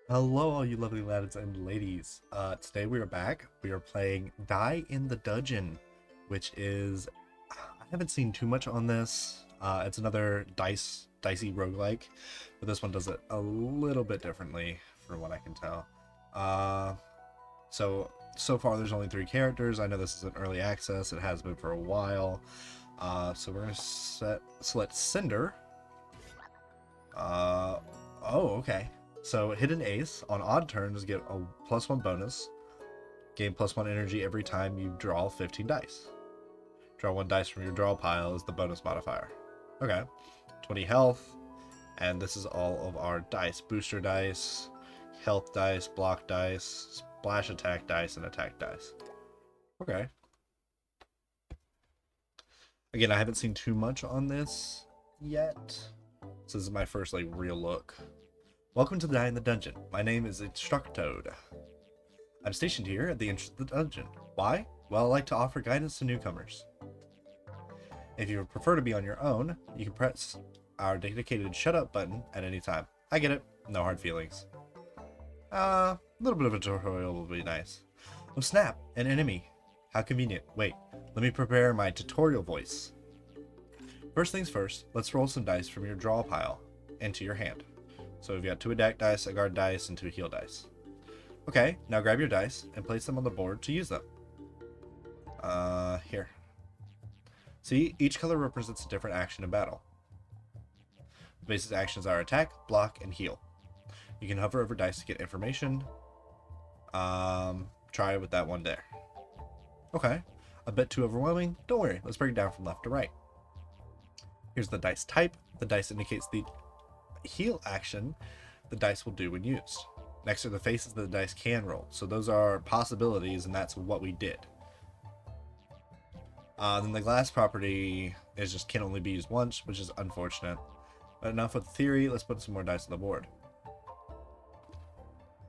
Hello, all you lovely lads and ladies. Today we are back. We are playing Die in the Dungeon, which is I haven't seen too much on this. It's another dicey roguelike, but this one does it a little bit differently, from what I can tell. Uh, so far there's only 3 characters. I know this is an early access. It has been for a while. So we're gonna select Cinder. Uh, oh, okay. So hidden ace on odd turns get a +1 bonus. Gain +1 energy every time you draw 15 dice. Draw 1 dice from your draw pile as the bonus modifier. Okay. 20 health, and this is all of our dice: booster dice, health dice, block dice, splash attack dice, and attack dice. Okay. Again, I haven't seen too much on this yet. So this is my first real look. Welcome to Die in the Dungeon. My name is Instructoad. I'm stationed here at the entrance of the dungeon. Why? Well, I like to offer guidance to newcomers. If you prefer to be on your own, you can press our dedicated shut up button at any time. I get it. No hard feelings. A little bit of a tutorial will be nice. Oh snap, an enemy. How convenient. Wait, let me prepare my tutorial voice. First things first, let's roll some dice from your draw pile into your hand. So we've got 2 attack dice, a guard dice, and 2 heal dice. Okay, now grab your dice and place them on the board to use them. Here. See, each color represents a different action in battle. The basic actions are attack, block, and heal. You can hover over dice to get information. Try with that one there. Okay, a bit too overwhelming? Don't worry, let's break it down from left to right. Here's the dice type. The dice indicates the heal action the dice will do when used. Next are the faces that the dice can roll. So those are possibilities, and that's what we did. Then the glass property is just can only be used once, which is unfortunate. But enough with the theory, let's put some more dice on the board.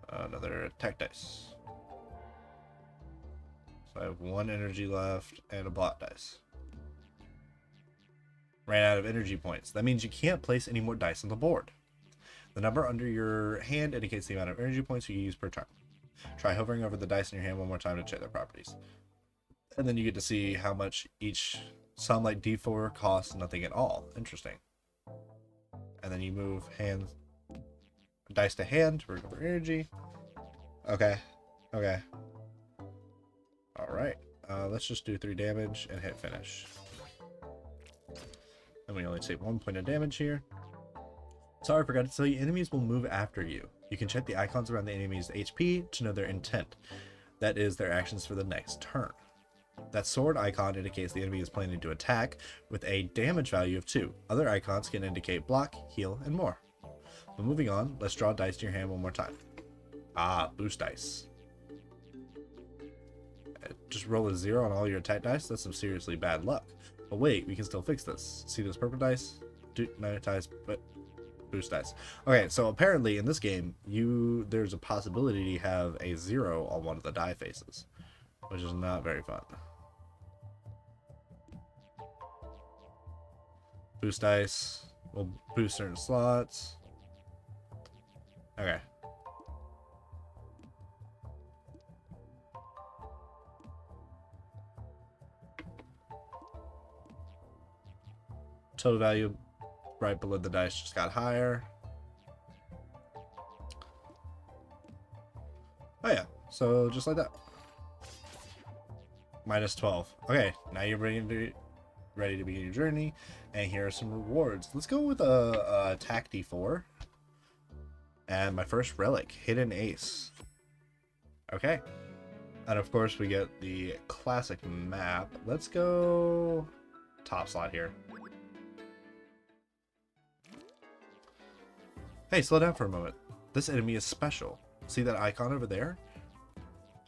Another attack dice. So I have 1 energy left and a block dice. Ran out of energy points. That means you can't place any more dice on the board. The number under your hand indicates the amount of energy points you use per turn. Try hovering over the dice in your hand one more time to check their properties. And then you get to see how much each, some like D4 costs nothing at all. Interesting. And then you move dice to hand to recover energy. Okay. Okay. Alright. Let's just do 3 damage and hit finish. And we only take 1 point of damage here. Sorry, I forgot to tell you, enemies will move after you. You can check the icons around the enemy's HP to know their intent. That is, their actions for the next turn. That sword icon indicates the enemy is planning to attack with a damage value of 2. Other icons can indicate block, heal, and more. But moving on, let's draw dice to your hand one more time. Boost dice. Just roll a 0 on all your attack dice. That's some seriously bad luck. But wait, we can still fix this. See this purple dice? Magnetize, but boost dice. Okay, so apparently in this game, there's a possibility to have a 0 on one of the die faces, which is not very fun. Boost dice will boost certain slots. Okay. Total value right below the dice just got higher. Oh yeah, so just like that. -12. Okay, now you're ready to begin your journey, and here are some rewards. Let's go with a attack D4. And my first relic, Hidden Ace. Okay. And of course we get the classic map. Let's go top slot here. Hey, slow down for a moment. This enemy is special. See that icon over there?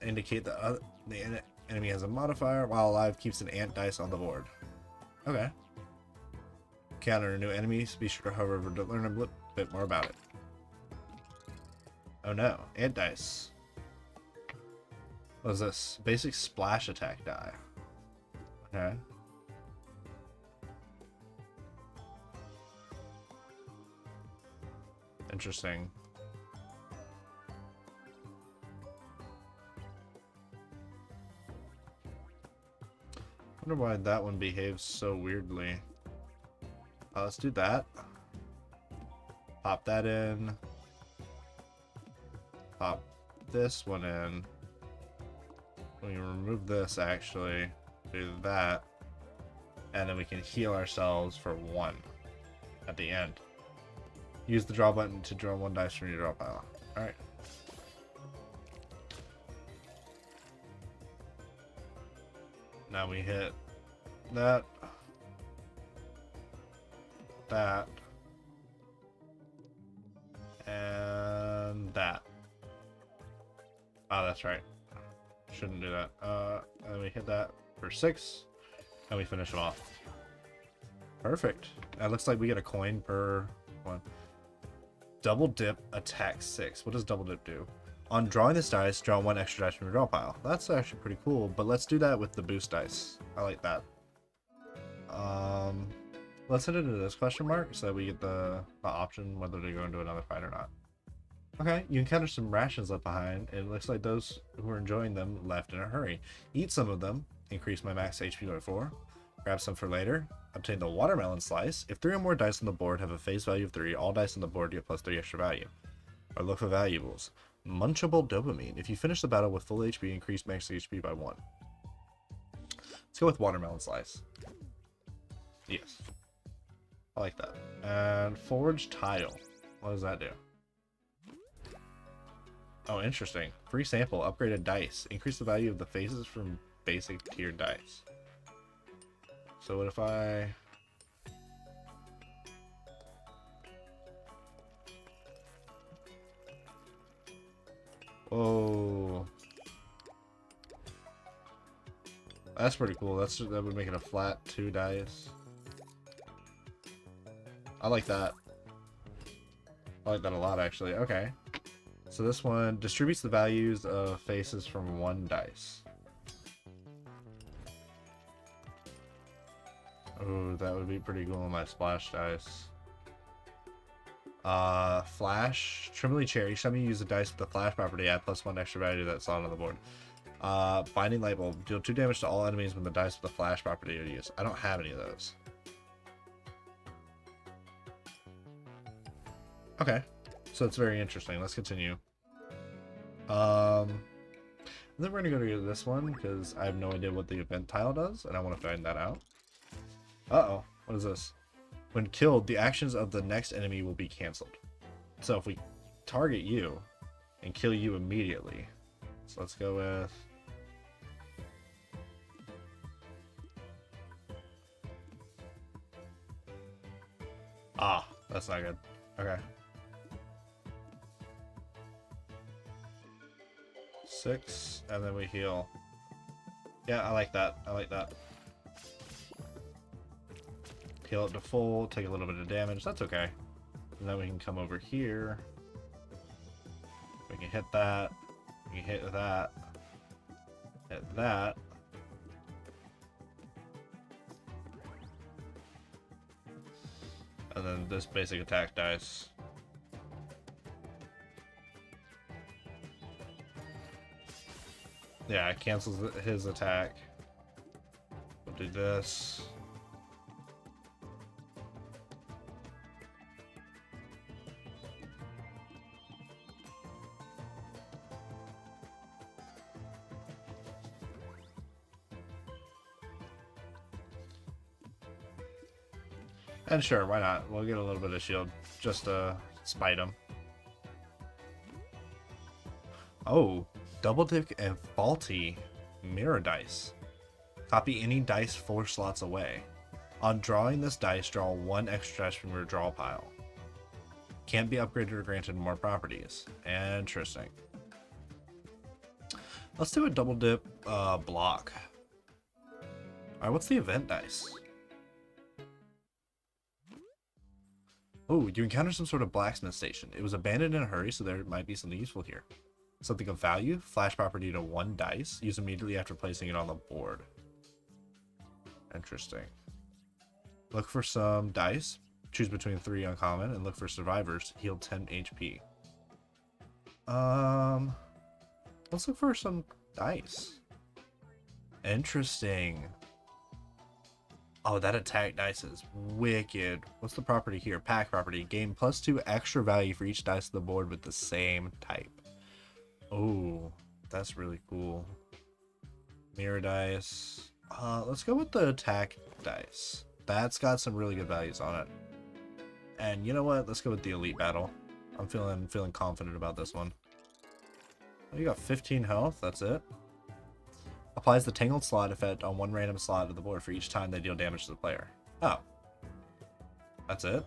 Indicate that the enemy has a modifier. While alive, keeps an ant dice on the board. Okay. Counter new enemies. Be sure to hover over to learn a bit more about it. Oh no, ant dice. What is this? Basic splash attack die. Okay. Interesting. Wonder why that one behaves so weirdly. Let's do that. Pop that in. Pop this one in. We can remove this, actually. Do that. And then we can heal ourselves for 1 at the end. Use the draw button to draw 1 dice from your draw pile. Alright. Now we hit that. That. And that. Oh, that's right. Shouldn't do that. And we hit that for 6. And we finish them off. Perfect. It looks like we get a coin per one. Double dip attack 6. What does double dip do? On drawing this dice, draw 1 extra dice from your draw pile. That's actually pretty cool, but let's do that with the boost dice. I like that. Let's hit it into this question mark so that we get the option whether to go into another fight or not. Okay, you encounter some rations left behind, and it looks like those who are enjoying them left in a hurry. Eat some of them, increase my max HP by 4. Grab some for later. Obtain the watermelon slice. If 3 or more dice on the board have a face value of 3, all dice on the board get plus 3 extra value. Or look for valuables. Munchable dopamine. If you finish the battle with full HP, increase max HP by 1. Let's go with watermelon slice. Yes. I like that. And forge tile. What does that do? Oh, interesting. Free sample. Upgraded dice. Increase the value of the faces from basic tier dice. So what if I... Whoa. That's pretty cool. That would make it a flat 2 dice. I like that. I like that a lot, actually. Okay. So this one distributes the values of faces from 1 dice. Ooh, that would be pretty cool on my splash dice. Flash. Trimley Cherry. Each time you use a dice with the flash property, add +1 extra value that's on the board. Binding Light Bulb. Deal 2 damage to all enemies when the dice with the flash property are used. I don't have any of those. Okay. So it's very interesting. Let's continue. And then we're gonna go to this one because I have no idea what the event tile does, and I want to find that out. Uh-oh. What is this? When killed, the actions of the next enemy will be cancelled. So if we target you and kill you immediately. So let's go with... Ah, that's not good. Okay. 6, and then we heal. Yeah, I like that. I like that. Heal up to full, take a little bit of damage. That's okay. And then we can come over here. We can hit that. We can hit that. Hit that. And then this basic attack dice. Yeah, it cancels his attack. We'll do this. And sure, why not? We'll get a little bit of shield just to spite him. Oh, double dip and faulty mirror dice. Copy any dice 4 slots away. On drawing this dice, draw 1 extra dice from your draw pile. Can't be upgraded or granted more properties. Interesting. Let's do a double dip block. Alright, what's the event dice? Oh, you encounter some sort of blacksmith station. It was abandoned in a hurry, so there might be something useful here. Something of value. Flash property to 1 dice. Use immediately after placing it on the board. Interesting. Look for some dice. Choose between 3 uncommon and look for survivors. Heal 10 HP. Let's look for some dice. Interesting. Oh, that attack dice is wicked. What's the property here? Pack property. Gain +2 extra value for each dice on the board with the same type. Oh, that's really cool. Mirror dice. Let's go with the attack dice. That's got some really good values on it. And you know what? Let's go with the elite battle. I'm feeling confident about this one. Oh, you got 15 health. That's it. Applies the Tangled Slot effect on one random slot of the board for each time they deal damage to the player. Oh. That's it?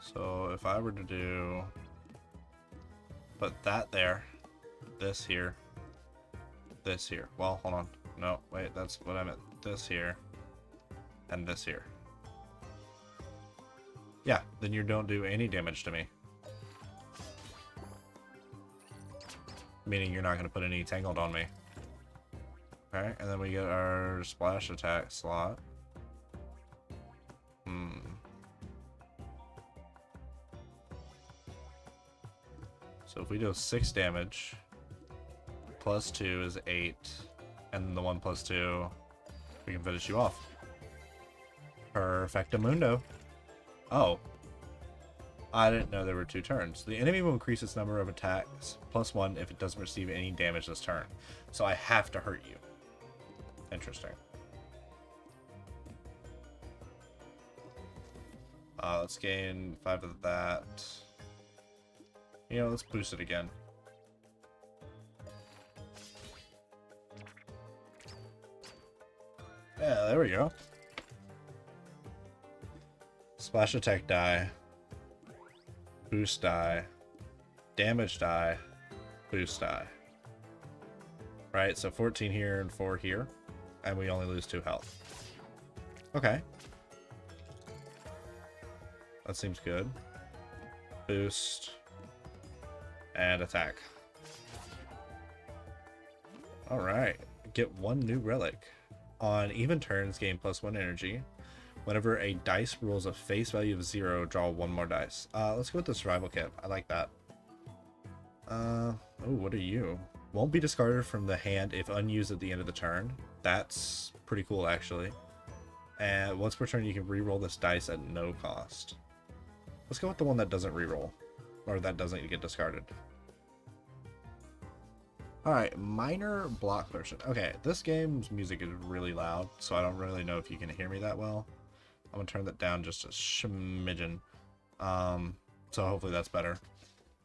So if I were to do... Put that there. This here. This here. Well, hold on. No, wait, that's what I meant. This here. And this here. Yeah, then you don't do any damage to me. Meaning you're not going to put any Tangled on me. Okay, and then we get our splash attack slot. So if we do 6 damage, +2 is 8, and the 1 +2, we can finish you off. Perfectamundo. Oh. I didn't know there were 2 turns. The enemy will increase its number of attacks +1 if it doesn't receive any damage this turn. So I have to hurt you. Interesting. Let's gain 5 of that. You know, let's boost it again. Yeah, there we go. Splash attack die. Boost die. Damage die. Boost die. Right, so 14 here and 4 here. And we only lose 2 health. Okay. That seems good. Boost. And attack. Alright. Get 1 new relic. On even turns, gain +1 energy. Whenever a dice rolls a face value of 0, draw 1 more dice. Let's go with the survival kit. I like that. Oh, what are you? Won't be discarded from the hand if unused at the end of the turn. That's pretty cool, actually. And once per turn, you can re-roll this dice at no cost. Let's go with the one that doesn't re-roll. Or that doesn't get discarded. Alright, minor block potion. Okay, this game's music is really loud, so I don't really know if you can hear me that well. I'm gonna turn that down just a smidgen. So hopefully that's better.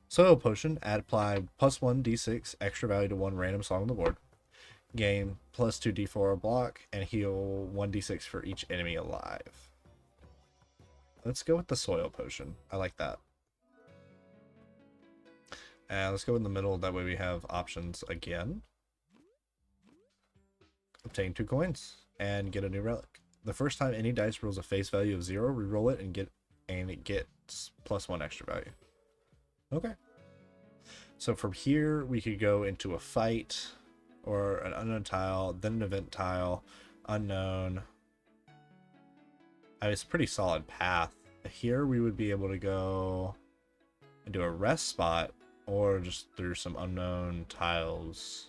Soil potion, apply +1 d6 extra value to 1 random slot on the board. Gain +2 d4 block and heal 1d6 for each enemy alive. Let's go with the soil potion. I like that. And let's go in the middle, that way we have options again. Obtain 2 coins and get a new relic. The first time any dice rolls a face value of 0, re-roll it and it gets +1 extra value. Okay. So from here we could go into a fight or an unknown tile, then an event tile, unknown. It's a pretty solid path. Here we would be able to go into a rest spot or just through some unknown tiles.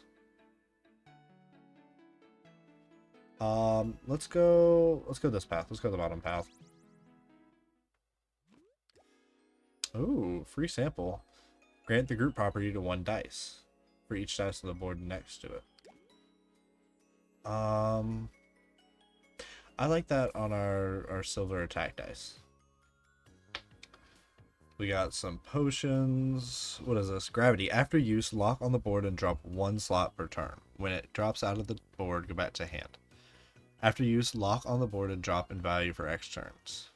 Let's go this path. Let's go the bottom path. Ooh, free sample. Grant the group property to 1 dice for each dice on the board next to it. I like that on our silver attack dice. We got some potions. What is this? Gravity. After use, lock on the board and drop 1 slot per turn. When it drops out of the board, go back to hand. After use, lock on the board and drop in value for X turns.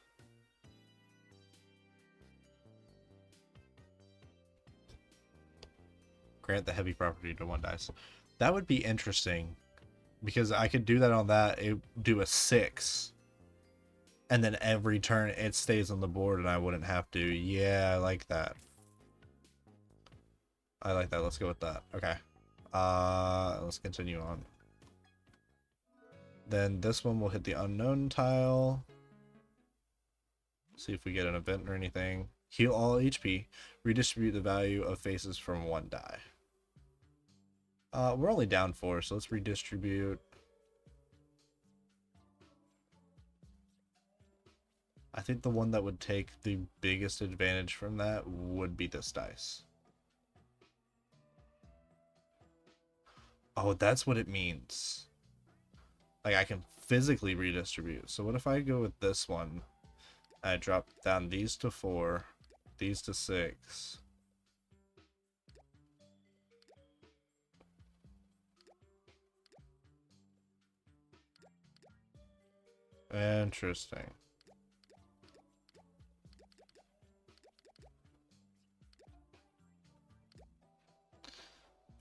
Grant the heavy property to 1 dice. That would be interesting, because I could do that on that. It do a 6. And then every turn it stays on the board and I wouldn't have to. Yeah, I like that. I like that. Let's go with that. Okay. Let's continue on. Then this one will hit the unknown tile. See if we get an event or anything. Heal all HP. Redistribute the value of faces from 1 die. We're only down 4, so let's redistribute. I think the one that would take the biggest advantage from that would be this dice. Oh, that's what it means. Like, I can physically redistribute. So what if I go with this one? I drop down these to 4, these to 6. Interesting.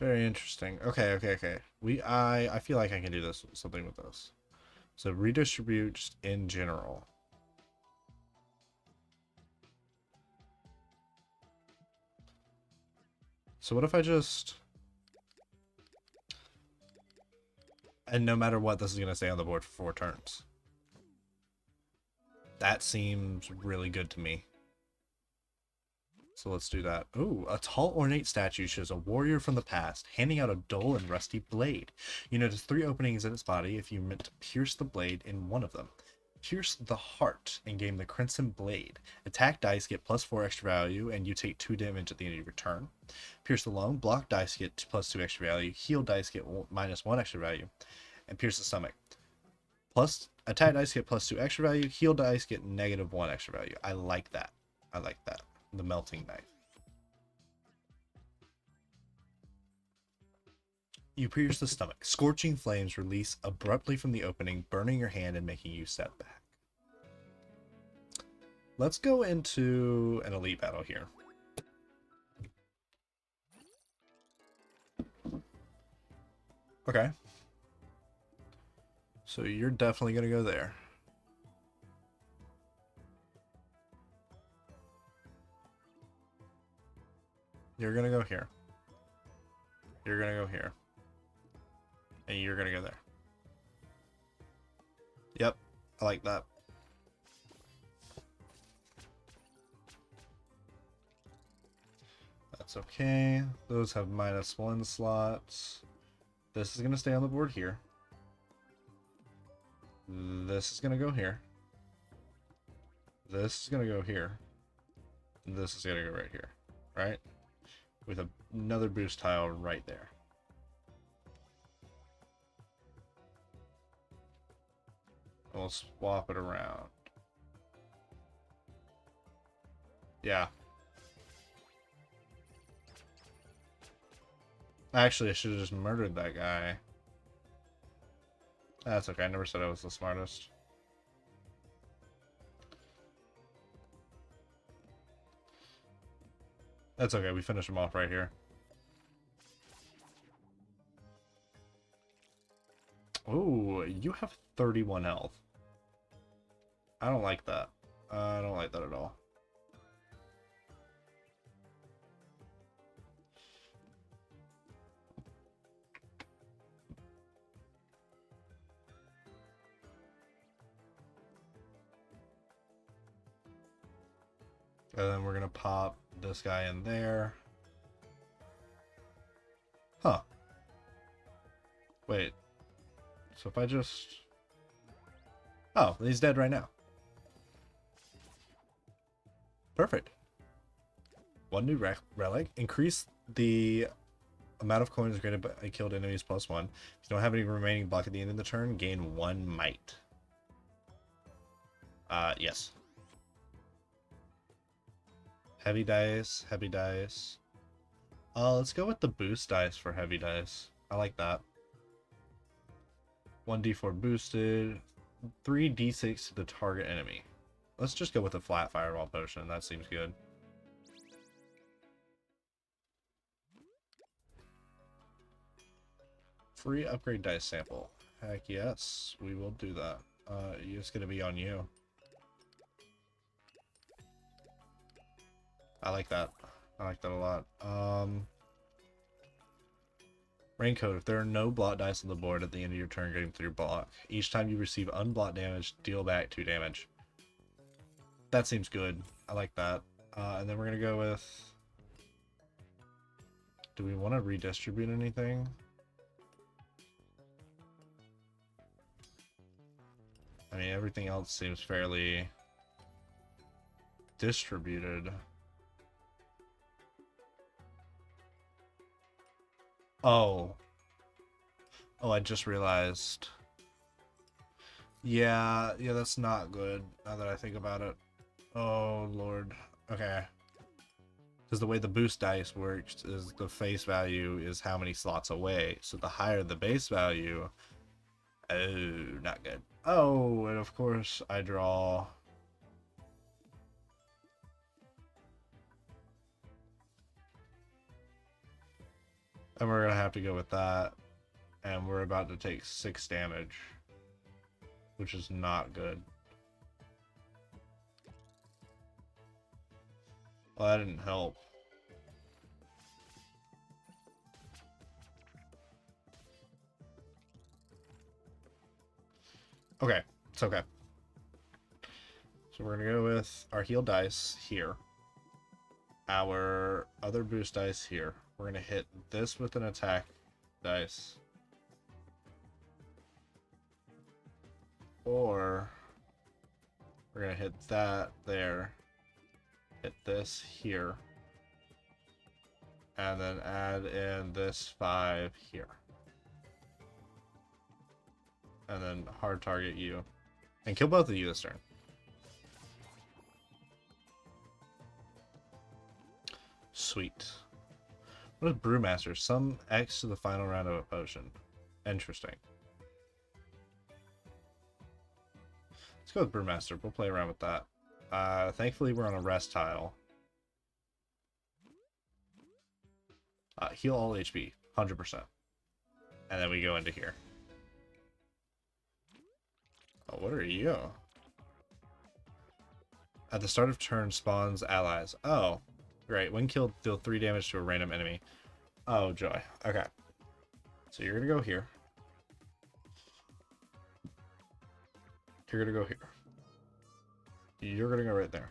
Very interesting. Okay. I feel like I can do this something with this. So redistribute just in general. So what if I just... And no matter what, this is going to stay on the board for 4 turns. That seems really good to me. So let's do that. Ooh, a tall ornate statue shows a warrior from the past, handing out a dull and rusty blade. You notice 3 openings in its body if you meant to pierce the blade in one of them. Pierce the heart and gain the Crimson Blade. Attack dice get +4 extra value, and you take 2 damage at the end of your turn. Pierce the lung, block dice get +2 extra value, heal dice get -1 extra value, and pierce the stomach. Plus, attack dice get +2 extra value, heal dice get -1 extra value. I like that. I like that. The melting knife. You pierce the stomach. Scorching flames release abruptly from the opening, burning your hand and making you step back. Let's go into an elite battle here. Okay. So you're definitely going to go there. You're going to go here. You're going to go here. And you're going to go there. Yep. I like that. That's okay. Those have -1 slots. This is going to stay on the board here. This is going to go here. This is going to go here. And this is going to go right here. Right? With another boost tile right there. We'll swap it around. Yeah. Actually, I should have just murdered that guy. That's okay. I never said I was the smartest. That's okay. We finish him off right here. Oh, you have 31 health. I don't like that. I don't like that at all. And then we're going to pop this guy in there. Huh. Wait. So if I just... Oh, he's dead right now. Perfect. 1 new relic. Increase the amount of coins granted by killed enemies +1. If you don't have any remaining block at the end of the turn, gain 1 might. Yes. Heavy dice, heavy dice. Let's go with the boost dice for heavy dice. I like that. 1d4 boosted, 3d6 to the target enemy. Let's just go with a flat fireball potion. That seems good. Free upgrade dice sample. Heck yes, we will do that. It's gonna be on you. I like that. I like that a lot. Raincoat, if there are no block dice on the board at the end of your turn getting through block, each time you receive unblocked damage, deal back 2 damage. That seems good. I like that. And then we're gonna go with... Do we want to redistribute anything? I mean, everything else seems fairly distributed. Oh. Oh, I just realized. Yeah, that's not good, now that I think about it. Oh, Lord. Okay. Because the way the boost dice works is the face value is how many slots away. So the higher the base value... Oh, not good. Oh, and of course I draw... And we're going to have to go with that. And we're about to take 6 damage. Which is not good. Well, that didn't help. Okay, it's okay. So we're going to go with our heal dice here. Our other boost dice here. We're going to hit this with an attack dice. Or we're going to hit that there. Hit this here. And then add in this 5 here. And then hard target you. And kill both of you this turn. Sweet. What is Brewmaster? Some X to the final round of a potion. Interesting. Let's go with Brewmaster. We'll play around with that. Thankfully, we're on a rest tile. Heal all HP. 100%. And then we go into here. Oh, what are you? At the start of turn, spawns allies. Oh, great. When killed, deal 3 damage to a random enemy. Oh, joy. Okay. So you're going to go here. You're going to go here. You're going to go right there.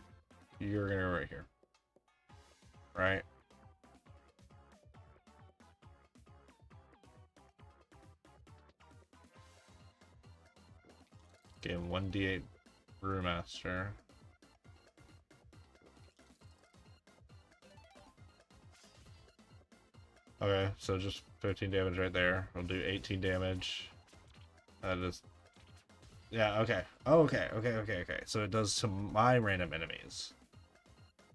You're going to go right here. Right? Okay, 1d8 Brewmaster. Okay, so just 15 damage right there. We'll do 18 damage. That is... Yeah, okay. Oh, okay. So it does to my random enemies.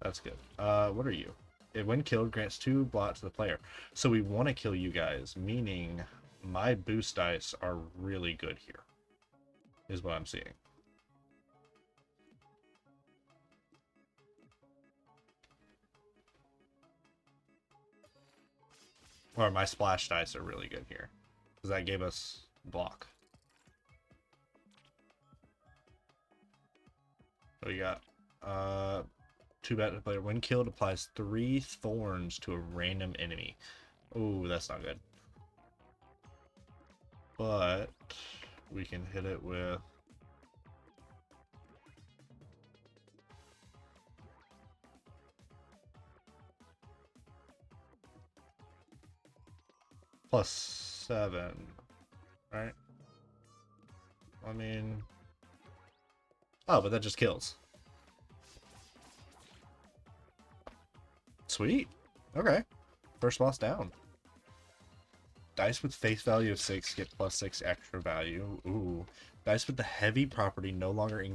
That's good. What are you? When killed, grants 2 blot to the player. So we want to kill you guys, meaning my boost dice are really good here. Is what I'm seeing. Or my splash dice are really good here. Because that gave us block. What do you got? 2 bat to the player. When killed, applies 3 thorns to a random enemy. Oh, that's not good. But we can hit it with... +7, right? I mean... Oh, but that just kills. Sweet. Okay. First boss down. Dice with face value of 6 get +6 extra value. Ooh. Dice with the heavy property no longer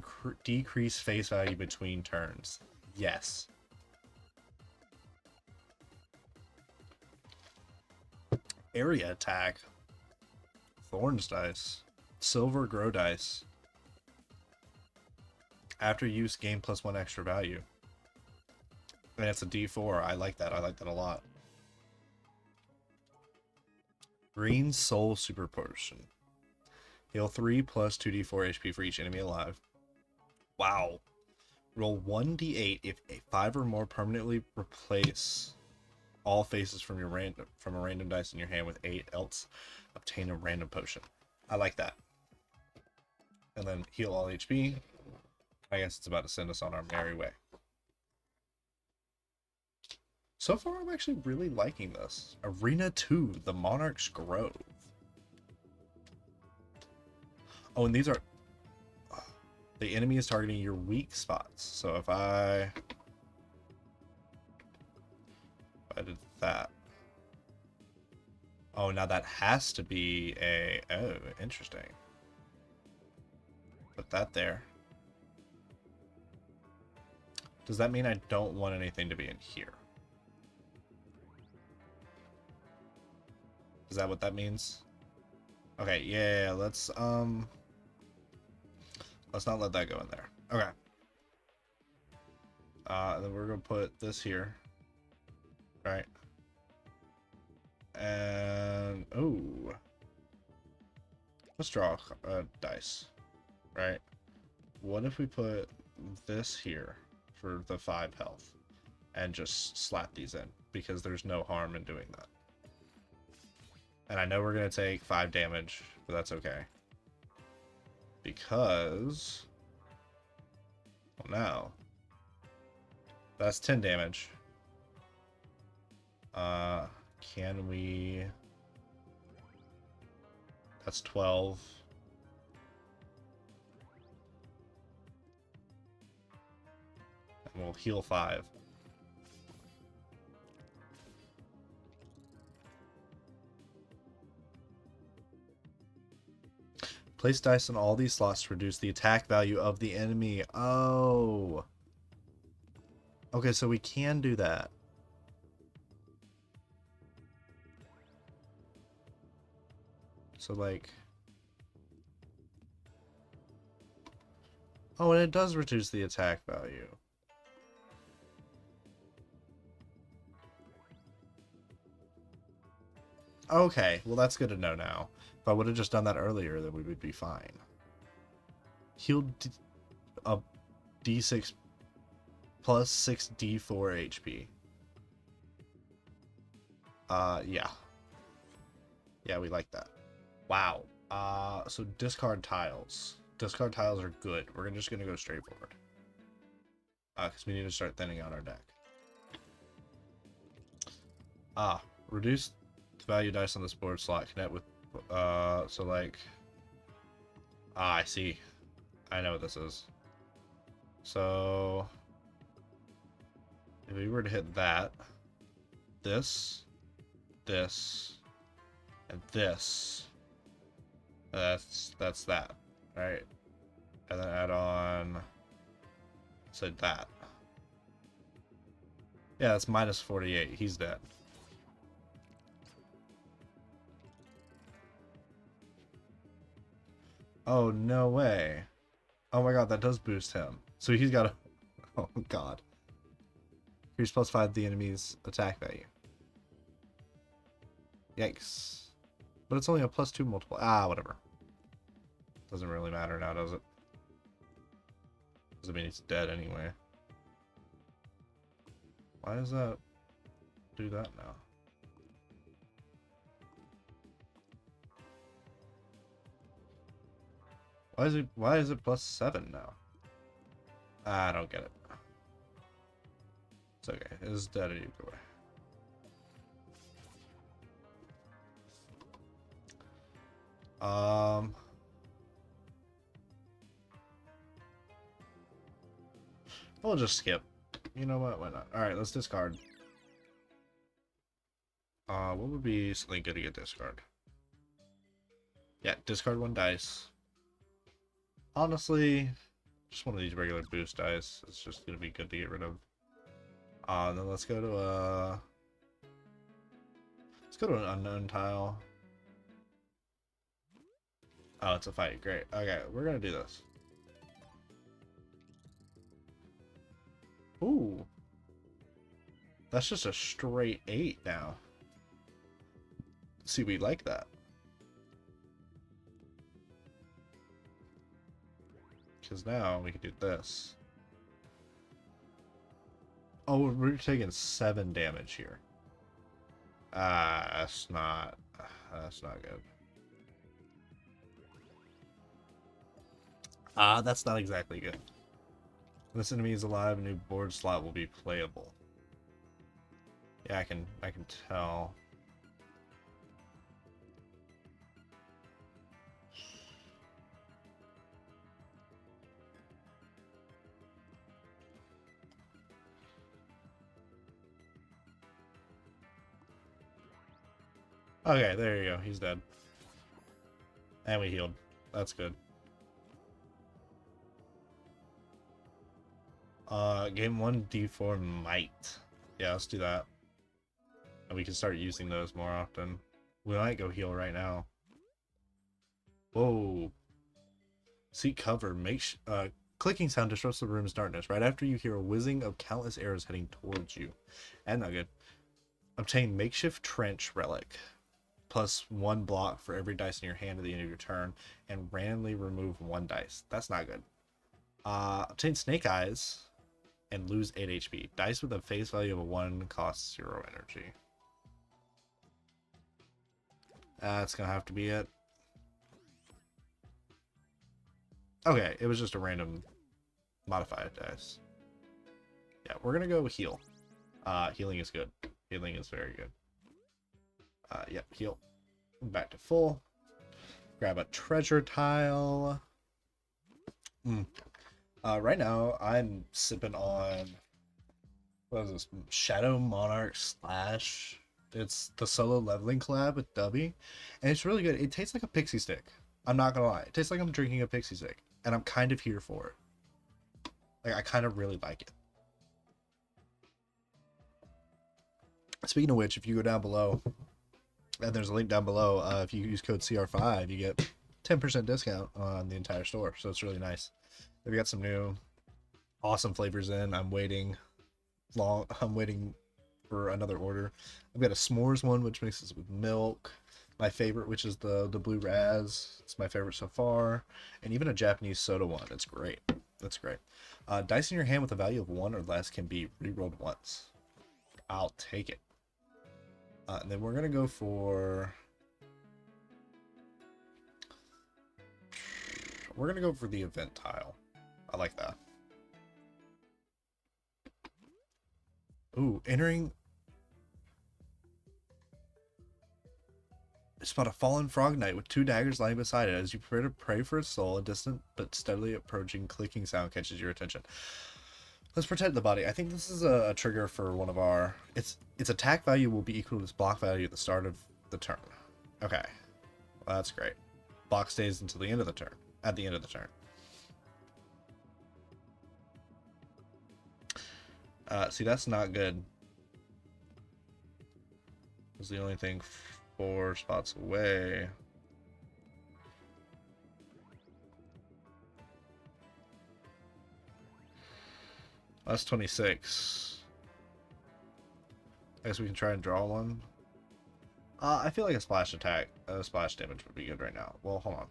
decrease face value between turns. Yes. Area attack. Thorns dice. Silver grow dice. After use, gain +1 extra value. And it's a D4. I like that. I like that a lot. Green Soul Super Potion. Heal 3 plus 2d4 HP for each enemy alive. Wow. Roll 1d8 if 5 or more permanently replace all faces from a random dice in your hand with 8, else obtain a random potion. I like that. And then heal all HP. I guess it's about to send us on our merry way. So far, I'm actually really liking this. Arena 2, the Monarch's Grove. Oh, and these are... The enemy is targeting your weak spots. So if I did that. Oh, now that has to be a... Oh, interesting. Put that there. Does that mean I don't want anything to be in here? Is that what that means? Okay, yeah, let's not let that go in there. Okay. Then we're gonna put this here. Right. And oh, let's draw a dice. Right. What if we put this here for the 5 health and just slap these in, because there's no harm in doing that. And I know we're gonna take 5 damage, but that's okay. Because well, now that's 10 damage. Can we... That's 12. And we'll heal 5. Place dice on all these slots to reduce the attack value of the enemy. Oh. Okay, so we can do that. So, like... Oh, and it does reduce the attack value. Okay, well that's good to know now. If I would have just done that earlier, then we would be fine. Heal a D6 plus 6 D4 HP. Yeah. Yeah, we like that. Wow. So discard tiles. Discard tiles are good. We're just gonna go straight forward. Because we need to start thinning out our deck. Reduce the value dice on this board slot. Connect with, so like... I see. I know what this is. So... if we were to hit that, this, and this, that's that, right? And then add on, say that. Yeah, that's minus 48. He's dead. Oh, no way. Oh my god, that does boost him. So he's got a... Oh god. Here's plus 5 the enemy's attack value. Yikes. But it's only a plus 2 multiple. Whatever. Doesn't really matter now, does it? Doesn't mean he's dead anyway. Why does that do that now? Why is it plus 7 now? I don't get it. It's okay. It's dead either way. We'll just skip. You know what? Why not? Alright, let's discard. What would be something good to get discard? Yeah, discard 1 dice. Honestly, just one of these regular boost dice. It's just gonna be good to get rid of. Then let's go to an unknown tile. Oh, it's a fight. Great. Okay, we're gonna do this. Ooh. That's just a straight 8 now. See, we like that. Because now we can do this. Oh, we're taking 7 damage here. That's not good. That's not exactly good. When this enemy is alive, a new board slot will be playable. Yeah, I can tell. Okay, there you go. He's dead. And we healed. That's good. Game 1 D4 Might. Yeah, let's do that. And we can start using those more often. We might go heal right now. Whoa. Seek cover. Clicking sound disrupts the room's darkness. Right after you hear a whizzing of countless arrows heading towards you. And not good. Obtain makeshift trench relic. Plus 1 block for every dice in your hand at the end of your turn. And randomly remove 1 dice. That's not good. Obtain snake eyes. And lose 8 HP. Dice with a face value of 1 costs 0 energy. That's gonna have to be it. Okay, it was just a random modified dice. Yeah, we're gonna go heal. Healing is good. Healing is very good. Yep, heal. Back to full. Grab a treasure tile. Right now, I'm sipping on, what is this? Shadow Monarch Slash. It's the solo leveling collab with Dubby. And it's really good. It tastes like a pixie stick. I'm not gonna lie. It tastes like I'm drinking a pixie stick. And I'm kind of here for it. Like, I kind of really like it. Speaking of which, if you go down below, and there's a link down below, if you use code CR5, you get 10% discount on the entire store. So it's really nice. They've got some new awesome flavors in. I'm waiting for another order. I've got a s'mores one, which mixes with milk. My favorite, which is the blue raz. It's my favorite so far. And even a Japanese soda one. It's great. That's great. Dice in your hand with a value of 1 or less can be rerolled once. I'll take it. And then we're going to go for... We're going to go for the event tile. I like that. Ooh, entering... Spot a fallen frog knight with 2 daggers lying beside it. As you prepare to pray for its soul, a distant but steadily approaching clicking sound catches your attention. Let's protect the body. I think this is a trigger for one of our... Its attack value will be equal to its block value at the start of the turn. Okay. Well, that's great. Block stays until the end of the turn. At the end of the turn. See, that's not good. It's the only thing 4 spots away. That's 26. I guess we can try and draw one. I feel like a splash attack, splash damage would be good right now. Well, hold on.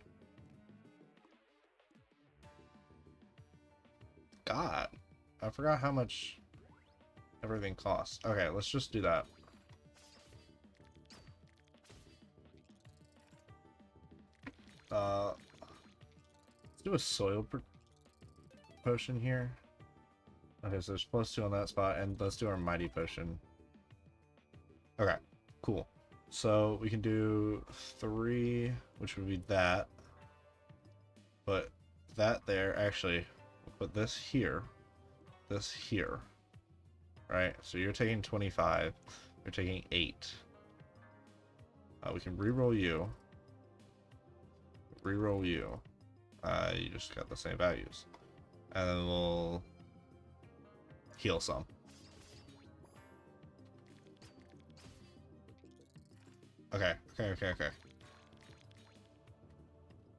God, I forgot how much everything costs. Okay, let's just do that. Let's do a soil potion here. Okay, so there's +2 on that spot, and let's do our mighty potion. Okay, cool. So we can do 3, which would be that. But that there, actually, we'll put this here. This here. Right? So you're taking 25. You're taking 8. We can reroll you. Reroll you. You just got the same values. And then we'll heal some. Okay.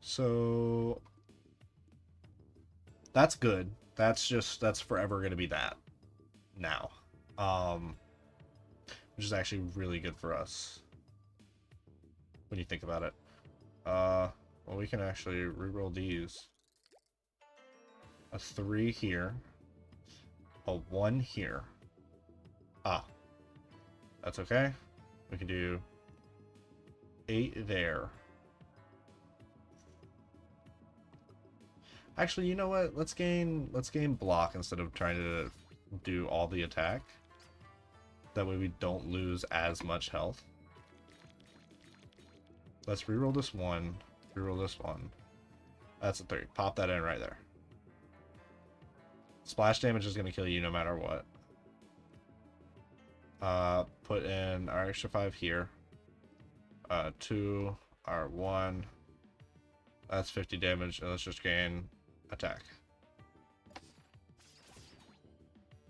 So that's good. That's forever gonna be that now. Which is actually really good for us when you think about it. Well, we can actually reroll these. A 3 here. A 1 here. That's okay. We can do 8 there. Actually, you know what? Let's gain block instead of trying to do all the attack. That way we don't lose as much health. Let's reroll this 1. Reroll this 1. That's a 3. Pop that in right there. Splash damage is going to kill you no matter what. Put in our extra 5 here. 2, our 1. That's 50 damage. And let's just gain attack.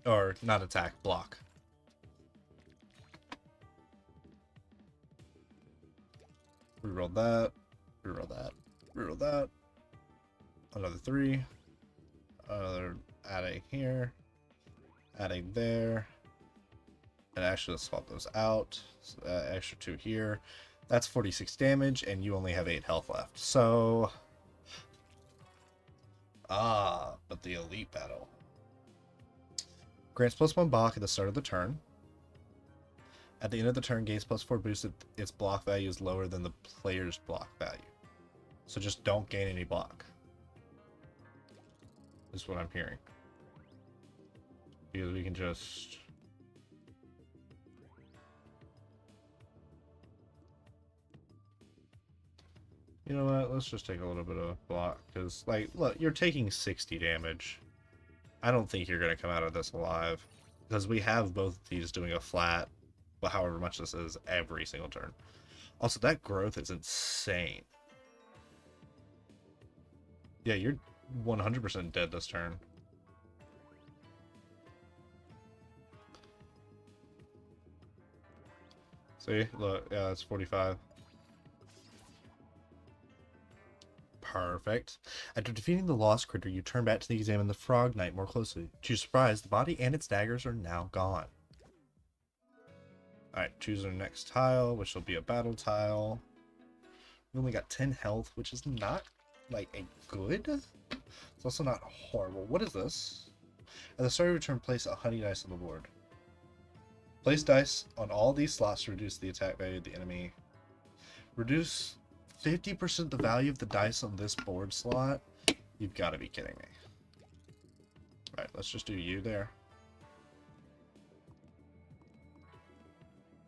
Or not attack, block. Reroll that. Reroll that. Reroll that. Another 3. Another adding here. Adding there. And actually, let's swap those out. So, extra 2 here. That's 46 damage, and you only have 8 health left. So... but the elite battle. Grants +1 block at the start of the turn. At the end of the turn, gains +4 boost if its block value is lower than the player's block value. So just don't gain any block. Is what I'm hearing. Because we can just... You know what? Let's just take a little bit of block. Because, like, look, you're taking 60 damage. I don't think you're going to come out of this alive. Because we have both of these doing a flat, well, however much this is, every single turn. Also, that growth is insane. Yeah, you're 100% dead this turn. See? Look, yeah, that's 45. Perfect. After defeating the lost critter, you turn back to examine the Frog Knight more closely. To your surprise, the body and its daggers are now gone. Alright, choose our next tile, which will be a battle tile. We only got 10 health, which is not, like, a good. It's also not horrible. What is this? At the start of your turn, place a honey dice on the board. Place dice on all these slots to reduce the attack value of the enemy. Reduce 50% the value of the dice on this board slot? You've got to be kidding me. Alright, let's just do you there.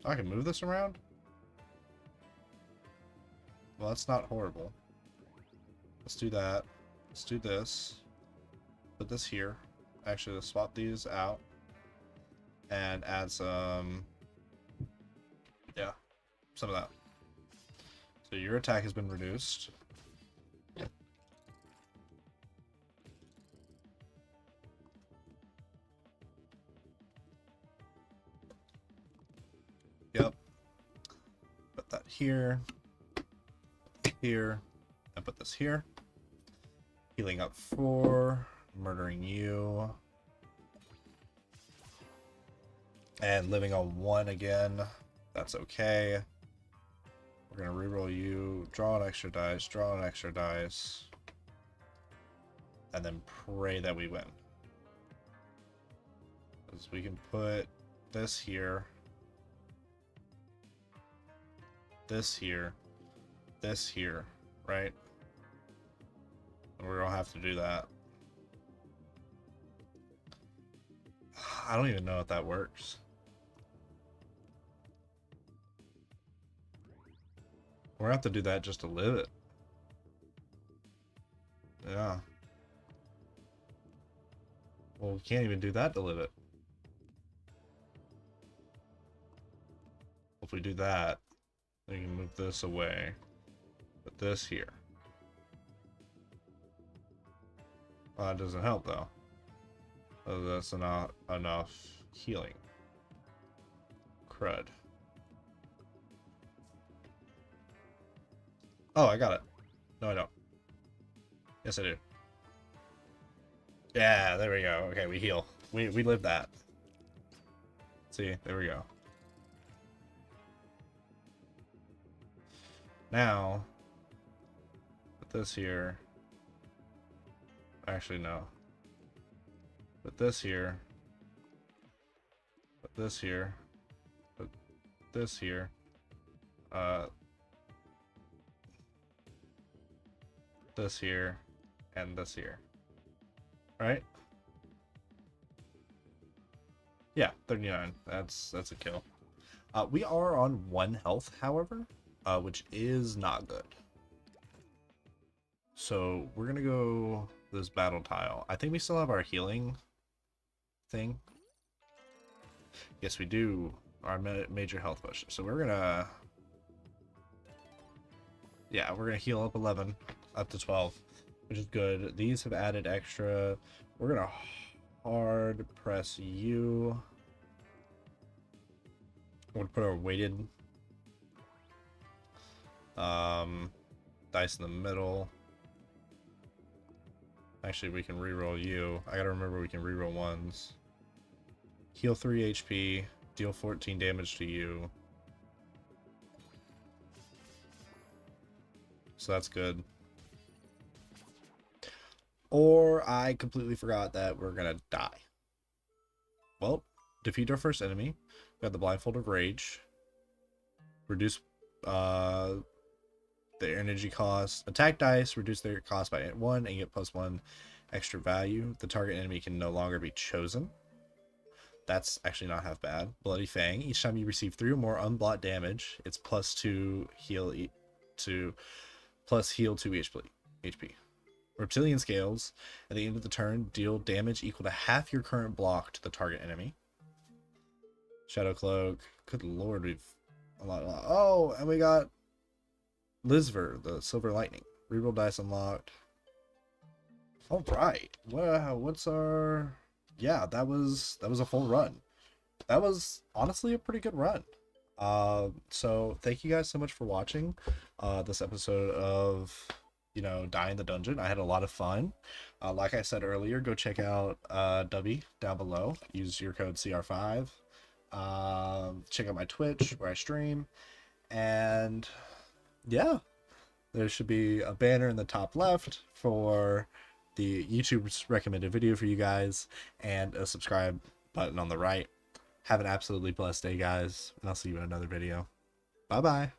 I can move this around? Well, that's not horrible. Let's do that. Let's do this. Put this here. Actually, let's swap these out. And add some... Yeah, some of that. So your attack has been reduced. Yep. Put that here. Here. And put this here. Healing up 4. Murdering you. And living on 1 again. That's okay. We're going to reroll you. Draw an extra dice. Draw an extra dice. And then pray that we win. Because we can put this here. This here. This here. Right? And we're going to have to do that. I don't even know if that works. We're gonna have to do that just to live it. Yeah. Well, we can't even do that to live it. If we do that, then we can move this away. Put this here. Well, that doesn't help though. Oh, that's not enough healing. Crud. Oh, I got it. No, I don't. Yes, I do. Yeah, there we go. Okay, we heal. We live that. See, there we go. Now, put this here. Actually, no. Put this here. Put this here. Put this here. This here, and this here. Right? Yeah, 39. That's a kill. We are on 1 health, however, which is not good. So we're gonna go this battle tile. I think we still have our healing thing. Yes, we do. Our major health push. So we're gonna Yeah, we're gonna heal up 11, up to 12, which is good. These have added extra. We're gonna hard press you. We're gonna put our weighted dice in the middle. Actually, we can reroll you. I gotta remember we can reroll ones. Heal 3 HP, deal 14 damage to you. So that's good. Or I completely forgot that we're gonna die. Well, defeat our first enemy. We got the Blindfold of Rage. Reduce their energy cost. Attack dice, reduce their cost by 1 and get +1 extra value. The target enemy can no longer be chosen. That's actually not half bad. Bloody Fang. Each time you receive 3 or more unblocked damage, it's +2 heal to plus heal 2 HP. Reptilian Scales. At the end of the turn, deal damage equal to half your current block to the target enemy. Shadow Cloak. Good lord, we've a lot. Oh, and we got Lizver, the Silver Lightning. Reroll dice unlocked. All right. What's our? Yeah, that was a full run. That was honestly a pretty good run. So thank you guys so much for watching this episode of Die in the Dungeon. I had a lot of fun. Like I said earlier, go check out Dubby down below. Use your code CR5. Check out my Twitch where I stream, and yeah, there should be a banner in the top left for the YouTube's recommended video for you guys, and a subscribe button on the right. Have an absolutely blessed day, guys, and I'll see you in another video. Bye bye.